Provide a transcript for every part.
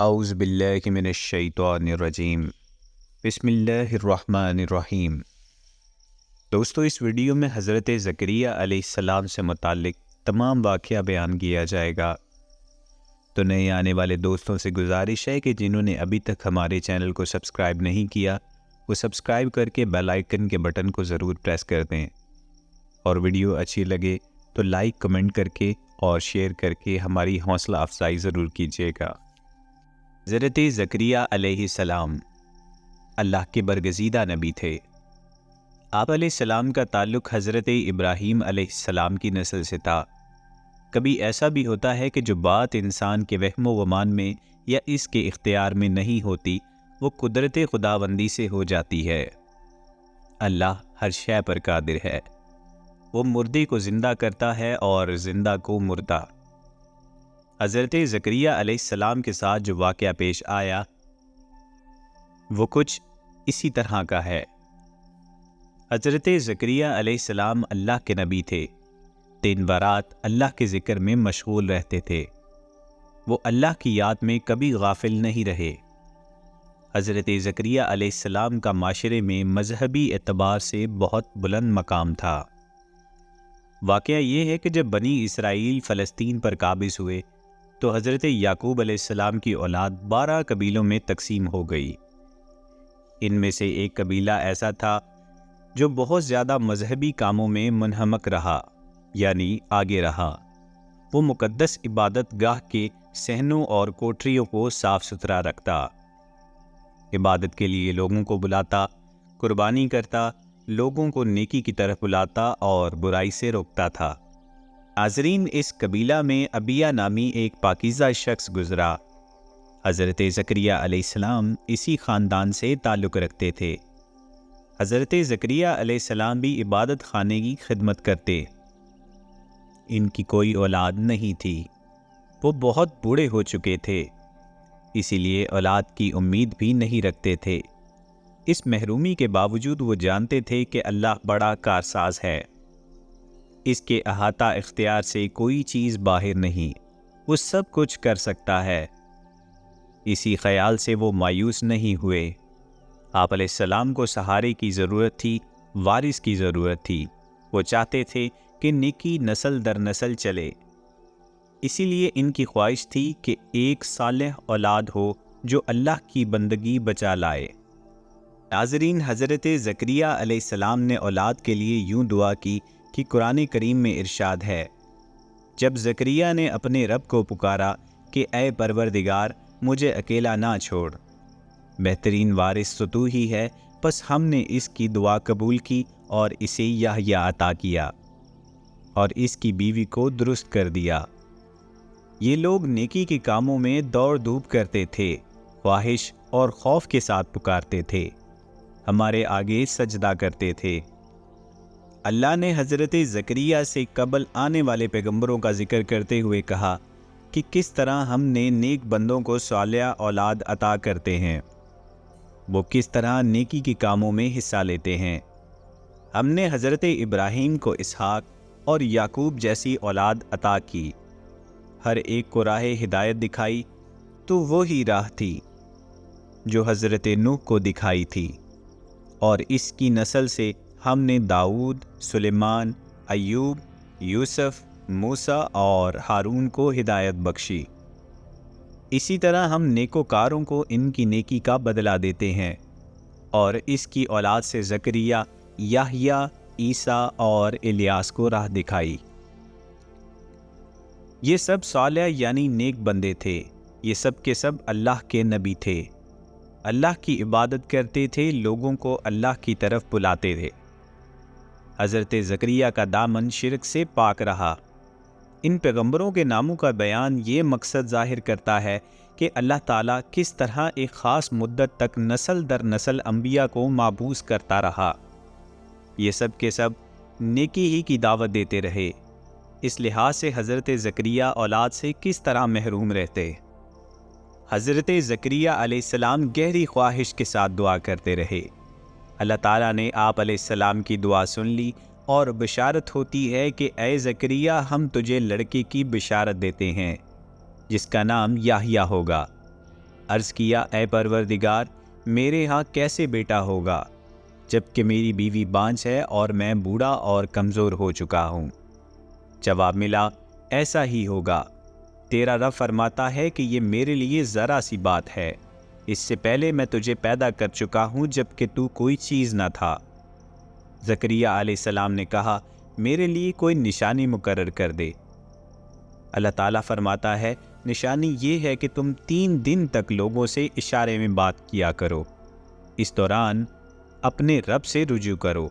اعوذ باللہ من الشیطان الرجیم بسم اللہ الرحمن الرحیم۔ دوستو، اس ویڈیو میں حضرت زکریا علیہ السلام سے متعلق تمام واقعہ بیان کیا جائے گا۔ تو نئے آنے والے دوستوں سے گزارش ہے کہ جنہوں نے ابھی تک ہمارے چینل کو سبسکرائب نہیں کیا وہ سبسکرائب کر کے بیل آئیکن کے بٹن کو ضرور پریس کر دیں، اور ویڈیو اچھی لگے تو لائک کمنٹ کر کے اور شیئر کر کے ہماری حوصلہ افزائی ضرور کیجیے گا۔ حضرت زکریا علیہ السلام اللہ کے برگزیدہ نبی تھے۔ آپ علیہ السلام کا تعلق حضرت ابراہیم علیہ السلام کی نسل سے تھا۔ کبھی ایسا بھی ہوتا ہے کہ جو بات انسان کے وہم و گمان میں یا اس کے اختیار میں نہیں ہوتی وہ قدرت خداوندی سے ہو جاتی ہے۔ اللہ ہر شے پر قادر ہے۔ وہ مردے کو زندہ کرتا ہے اور زندہ کو مردہ۔ حضرت زکریا علیہ السلام کے ساتھ جو واقعہ پیش آیا وہ کچھ اسی طرح کا ہے۔ حضرت زکریا علیہ السلام اللہ کے نبی تھے۔ دن برات اللہ کے ذکر میں مشغول رہتے تھے۔ وہ اللہ کی یاد میں کبھی غافل نہیں رہے۔ حضرت زکریا علیہ السلام کا معاشرے میں مذہبی اعتبار سے بہت بلند مقام تھا۔ واقعہ یہ ہے کہ جب بنی اسرائیل فلسطین پر قابض ہوئے تو حضرت یعقوب علیہ السلام کی اولاد 12 قبیلوں میں تقسیم ہو گئی۔ ان میں سے ایک قبیلہ ایسا تھا جو بہت زیادہ مذہبی کاموں میں منہمک رہا، یعنی آگے رہا۔ وہ مقدس عبادت گاہ کے صحنوں اور کوٹریوں کو صاف ستھرا رکھتا، عبادت کے لیے لوگوں کو بلاتا، قربانی کرتا، لوگوں کو نیکی کی طرف بلاتا اور برائی سے روکتا تھا۔ ناظرین، اس قبیلہ میں ابیہ نامی ایک پاکیزہ شخص گزرا۔ حضرت زکریا علیہ السلام اسی خاندان سے تعلق رکھتے تھے۔ حضرت زکریا علیہ السلام بھی عبادت خانے کی خدمت کرتے۔ ان کی کوئی اولاد نہیں تھی۔ وہ بہت بوڑھے ہو چکے تھے، اسی لیے اولاد کی امید بھی نہیں رکھتے تھے۔ اس محرومی کے باوجود وہ جانتے تھے کہ اللہ بڑا کارساز ہے۔ اس کے احاطہ اختیار سے کوئی چیز باہر نہیں، وہ سب کچھ کر سکتا ہے۔ اسی خیال سے وہ مایوس نہیں ہوئے۔ آپ علیہ السلام کو سہارے کی ضرورت تھی، وارث کی ضرورت تھی۔ وہ چاہتے تھے کہ نیکی نسل در نسل چلے، اسی لیے ان کی خواہش تھی کہ ایک صالح اولاد ہو جو اللہ کی بندگی بچا لائے۔ ناظرین، حضرت زکریا علیہ السلام نے اولاد کے لیے یوں دعا کی کہ قرآن کریم میں ارشاد ہے، جب زکریا نے اپنے رب کو پکارا کہ اے پروردگار مجھے اکیلا نہ چھوڑ، بہترین وارث تو تو ہی ہے، پس ہم نے اس کی دعا قبول کی اور اسے یحییٰ عطا کیا اور اس کی بیوی کو درست کر دیا۔ یہ لوگ نیکی کے کاموں میں دوڑ دھوپ کرتے تھے، خواہش اور خوف کے ساتھ پکارتے تھے، ہمارے آگے سجدہ کرتے تھے۔ اللہ نے حضرت زکریا سے قبل آنے والے پیغمبروں کا ذکر کرتے ہوئے کہا کہ کس طرح ہم نے نیک بندوں کو صالح اولاد عطا کرتے ہیں، وہ کس طرح نیکی کے کاموں میں حصہ لیتے ہیں۔ ہم نے حضرت ابراہیم کو اسحاق اور یعقوب جیسی اولاد عطا کی، ہر ایک کو راہ ہدایت دکھائی، تو وہی راہ تھی جو حضرت نوح کو دکھائی تھی، اور اس کی نسل سے ہم نے داؤد، سلیمان، ایوب، یوسف، موسیٰ اور ہارون کو ہدایت بخشی۔ اسی طرح ہم نیکوکاروں کو ان کی نیکی کا بدلہ دیتے ہیں، اور اس کی اولاد سے زکریا، یحییٰ، عیسیٰ اور الیاس کو راہ دکھائی۔ یہ سب صالح یعنی نیک بندے تھے، یہ سب کے سب اللہ کے نبی تھے، اللہ کی عبادت کرتے تھے، لوگوں کو اللہ کی طرف بلاتے تھے۔ حضرت زکریا کا دامن شرک سے پاک رہا۔ ان پیغمبروں کے ناموں کا بیان یہ مقصد ظاہر کرتا ہے کہ اللہ تعالیٰ کس طرح ایک خاص مدت تک نسل در نسل انبیاء کو معبوس کرتا رہا۔ یہ سب کے سب نیکی ہی کی دعوت دیتے رہے، اس لحاظ سے حضرت زکریا اولاد سے کس طرح محروم رہتے۔ حضرت زکریا علیہ السلام گہری خواہش کے ساتھ دعا کرتے رہے۔ اللہ تعالیٰ نے آپ علیہ السلام کی دعا سن لی، اور بشارت ہوتی ہے کہ اے زکریا ہم تجھے لڑکے کی بشارت دیتے ہیں جس کا نام یحییٰ ہوگا۔ عرض کیا اے پروردگار میرے ہاں کیسے بیٹا ہوگا جبکہ میری بیوی بانجھ ہے اور میں بوڑھا اور کمزور ہو چکا ہوں؟ جواب ملا ایسا ہی ہوگا، تیرا رب فرماتا ہے کہ یہ میرے لیے ذرا سی بات ہے، اس سے پہلے میں تجھے پیدا کر چکا ہوں جبکہ تو کوئی چیز نہ تھا۔ زکریا علیہ السلام نے کہا میرے لیے کوئی نشانی مقرر کر دے۔ اللہ تعالیٰ فرماتا ہے نشانی یہ ہے کہ تم 3 دن تک لوگوں سے اشارے میں بات کیا کرو، اس دوران اپنے رب سے رجوع کرو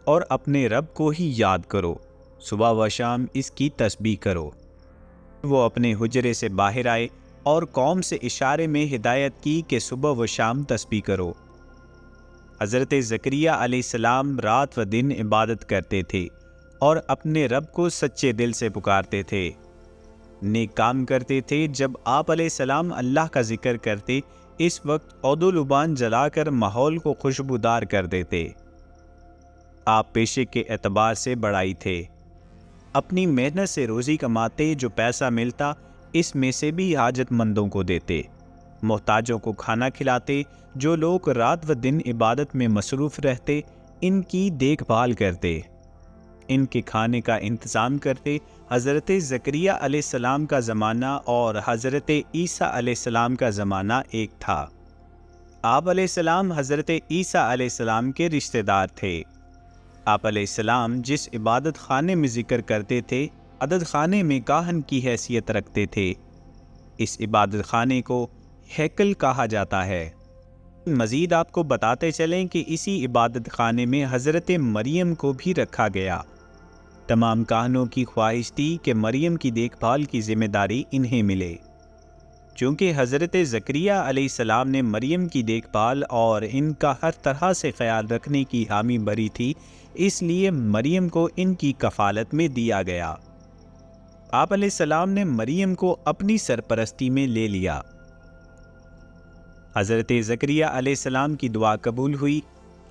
اور اپنے رب کو ہی یاد کرو، صبح و شام اس کی تسبیح کرو۔ وہ اپنے حجرے سے باہر آئے اور قوم سے اشارے میں ہدایت کی کہ صبح و شام تسبیح کرو۔ حضرت زکریا علیہ السلام رات و دن عبادت کرتے تھے اور اپنے رب کو سچے دل سے پکارتے تھے، نیک کام کرتے تھے۔ جب آپ علیہ السلام اللہ کا ذکر کرتے اس وقت عود و لبان جلا کر ماحول کو خوشبودار کر دیتے۔ آپ پیشے کے اعتبار سے بڑائی تھے، اپنی محنت سے روزی کماتے، جو پیسہ ملتا اس میں سے بھی حاجت مندوں کو دیتے، محتاجوں کو کھانا کھلاتے، جو لوگ رات و دن عبادت میں مصروف رہتے ان کی دیکھ بھال کرتے، ان کے کھانے کا انتظام کرتے۔ حضرت زکریا علیہ السلام کا زمانہ اور حضرت عیسیٰ علیہ السلام کا زمانہ ایک تھا۔ آپ علیہ السلام حضرت عیسیٰ علیہ السلام کے رشتہ دار تھے۔ آپ علیہ السلام جس عبادت خانے میں ذکر کرتے تھے عدد خانے میں کاہن کی حیثیت رکھتے تھے۔ اس عبادت خانے کو ہیکل کہا جاتا ہے۔ مزید آپ کو بتاتے چلیں کہ اسی عبادت خانے میں حضرت مریم کو بھی رکھا گیا۔ تمام کاہنوں کی خواہش تھی کہ مریم کی دیکھ بھال کی ذمہ داری انہیں ملے۔ چونکہ حضرت زکریا علیہ السلام نے مریم کی دیکھ بھال اور ان کا ہر طرح سے خیال رکھنے کی حامی بھری تھی، اس لیے مریم کو ان کی کفالت میں دیا گیا۔ آپ علیہ السلام نے مریم کو اپنی سرپرستی میں لے لیا۔ حضرت زکریا علیہ السلام کی دعا قبول ہوئی۔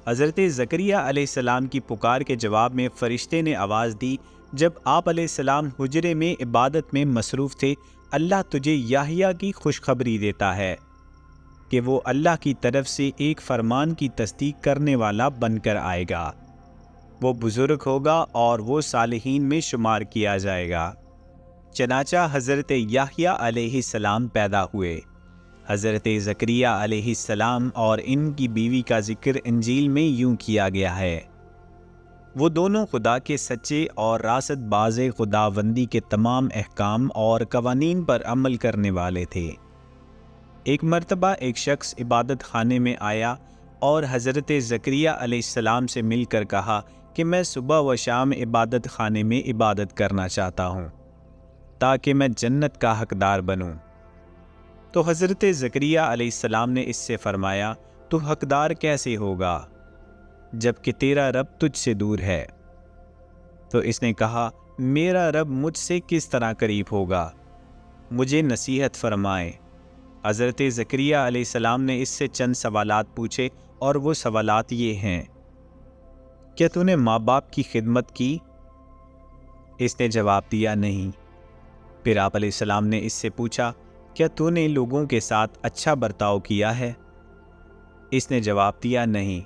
حضرت زکریا علیہ السلام کی پکار کے جواب میں فرشتے نے آواز دی، جب آپ علیہ السلام حجرے میں عبادت میں مصروف تھے، اللہ تجھے یحییٰ کی خوشخبری دیتا ہے کہ وہ اللہ کی طرف سے ایک فرمان کی تصدیق کرنے والا بن کر آئے گا، وہ بزرگ ہوگا اور وہ صالحین میں شمار کیا جائے گا۔ چنانچہ حضرت یحییٰ علیہ السلام پیدا ہوئے۔ حضرت زکریا علیہ السلام اور ان کی بیوی کا ذکر انجیل میں یوں کیا گیا ہے، وہ دونوں خدا کے سچے اور راست باز خداوندی کے تمام احکام اور قوانین پر عمل کرنے والے تھے۔ ایک مرتبہ ایک شخص عبادت خانے میں آیا اور حضرت زکریا علیہ السلام سے مل کر کہا کہ میں صبح و شام عبادت خانے میں عبادت کرنا چاہتا ہوں تاکہ میں جنت کا حقدار بنوں۔ تو حضرت زکریا علیہ السلام نے اس سے فرمایا تو حقدار کیسے ہوگا جبکہ تیرا رب تجھ سے دور ہے؟ تو اس نے کہا میرا رب مجھ سے کس طرح قریب ہوگا، مجھے نصیحت فرمائے۔ حضرت زکریا علیہ السلام نے اس سے چند سوالات پوچھے اور وہ سوالات یہ ہیں، کیا تو نے ماں باپ کی خدمت کی؟ اس نے جواب دیا نہیں۔ پھر آپ علیہ السلام نے اس سے پوچھا کیا تو نے لوگوں کے ساتھ اچھا برتاؤ کیا ہے؟ اس نے جواب دیا نہیں۔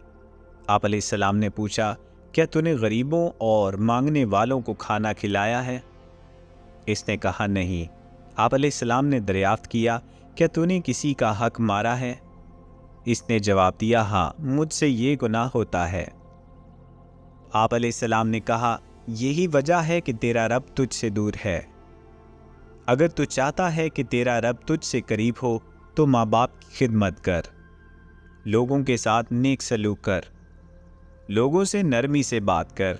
آپ علیہ السلام نے پوچھا کیا تو نے غریبوں اور مانگنے والوں کو کھانا کھلایا ہے؟ اس نے کہا نہیں۔ آپ علیہ السلام نے دریافت کیا کیا تو نے کسی کا حق مارا ہے؟ اس نے جواب دیا ہاں، مجھ سے یہ گناہ ہوتا ہے۔ آپ علیہ السلام نے کہا یہی وجہ ہے کہ تیرا رب تجھ سے دور ہے۔ اگر تو چاہتا ہے کہ تیرا رب تجھ سے قریب ہو تو ماں باپ کی خدمت کر، لوگوں کے ساتھ نیک سلوک کر، لوگوں سے نرمی سے بات کر،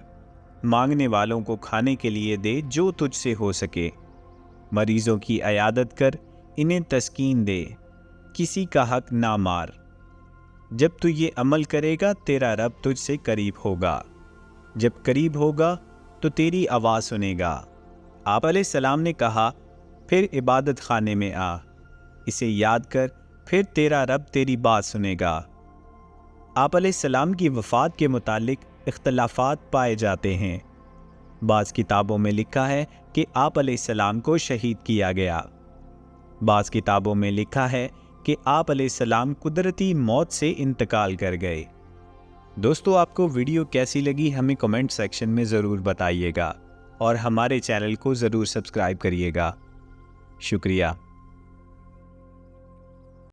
مانگنے والوں کو کھانے کے لیے دے جو تجھ سے ہو سکے، مریضوں کی عیادت کر، انہیں تسکین دے، کسی کا حق نہ مار۔ جب تو یہ عمل کرے گا تیرا رب تجھ سے قریب ہوگا، جب قریب ہوگا تو تیری آواز سنے گا۔ آپ علیہ السلام نے کہا پھر عبادت خانے میں آ، اسے یاد کر، پھر تیرا رب تیری بات سنے گا۔ آپ علیہ السلام کی وفات کے متعلق اختلافات پائے جاتے ہیں۔ بعض کتابوں میں لکھا ہے کہ آپ علیہ السلام کو شہید کیا گیا، بعض کتابوں میں لکھا ہے کہ آپ علیہ السلام قدرتی موت سے انتقال کر گئے۔ دوستو، آپ کو ویڈیو کیسی لگی ہمیں کمنٹ سیکشن میں ضرور بتائیے گا اور ہمارے چینل کو ضرور سبسکرائب کریے گا۔ شکریہ۔